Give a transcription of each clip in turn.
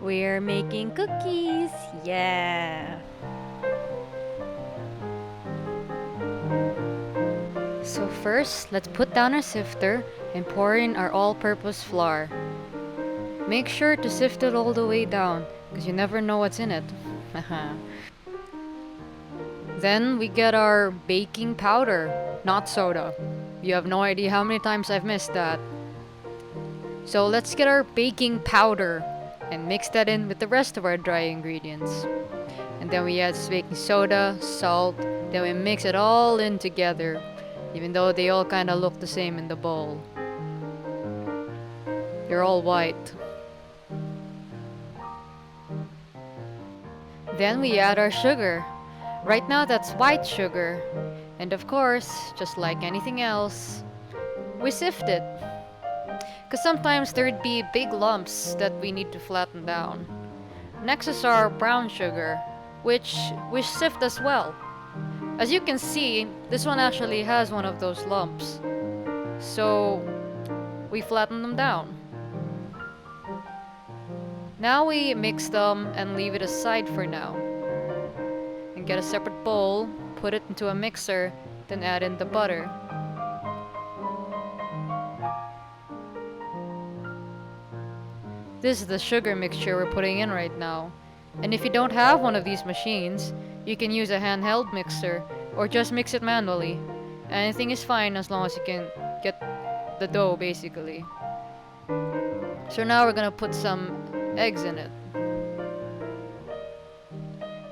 We're making cookies! Yeah! So first, let's put down our sifter and pour in our all-purpose flour. Make sure to sift it all the way down, because you never know what's in it. Then we get our baking powder, not soda. You have no idea how many times I've missed that. So let's get our baking powder and mix that in with the rest of our dry ingredients. And then we add baking soda, salt, then we mix it all in together, even though they all kind of look the same in the bowl. They're all white. Then we add our sugar. Right now that's white sugar. And of course, just like anything else, we sift it. Because sometimes there'd be big lumps that we need to flatten down. Next is our brown sugar, which we sift as well. As you can see, this one actually has one of those lumps. So we flatten them down. Now we mix them and leave it aside for now. And get a separate bowl, put it into a mixer, then add in the butter. This is the sugar mixture we're putting in right now. And if you don't have one of these machines, you can use a handheld mixer or just mix it manually. Anything is fine as long as you can get the dough basically. So now we're gonna put some eggs in it.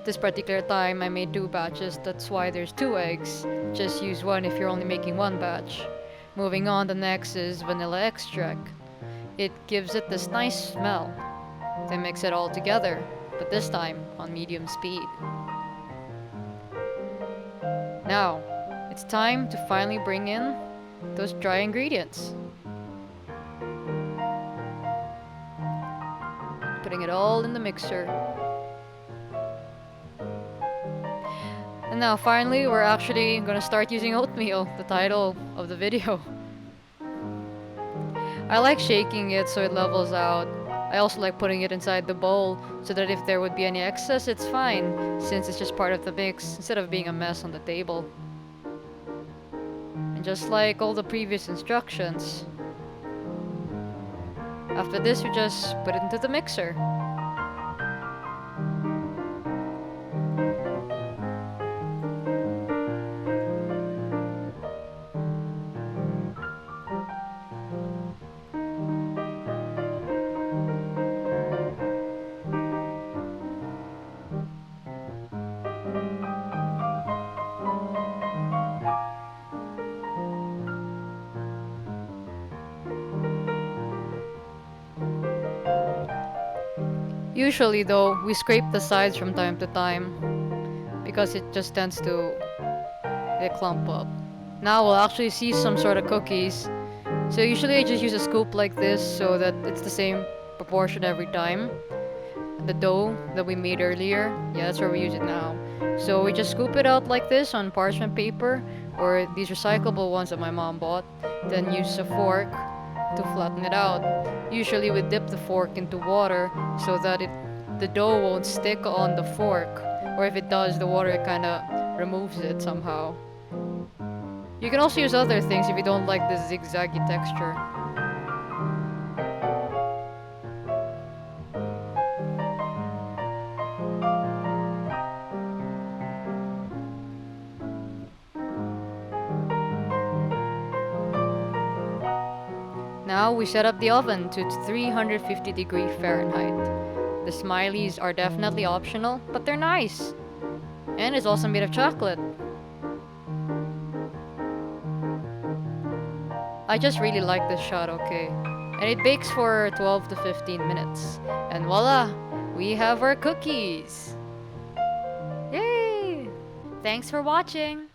This particular time I made 2 batches, that's why there's 2 eggs. Just use one if you're only making 1 batch. Moving on, the next is vanilla extract. It gives it this nice smell. Then mix it all together, but this time on medium speed. Now, it's time to finally bring in those dry ingredients. Putting it all in the mixer. And now finally, we're actually gonna start using oatmeal, the title of the video. I like shaking it so it levels out. I also like putting it inside the bowl so that if there would be any excess, it's fine, since it's just part of the mix instead of being a mess on the table. And just like all the previous instructions, after this we just put it into the mixer. Usually though, we scrape the sides from time to time because it just tends to clump up. Now we'll actually see some sort of cookies. So usually I just use a scoop like this so that it's the same proportion every time. The dough that we made earlier, yeah, that's where we use it now. So we just scoop it out like this on parchment paper or these recyclable ones that my mom bought. Then use a fork to flatten it out. Usually we dip the fork into water so that the dough won't stick on the fork, or if it does, the water kind of removes it somehow. You can also use other things if you don't like the zigzaggy texture. Now we set up the oven to 350 Fahrenheit. The Smileys are definitely optional, but they're nice. And it's also made of chocolate. I just really like this shot, okay? And it bakes for 12 to 15 minutes. And voila! We have our cookies! Yay! Thanks for watching!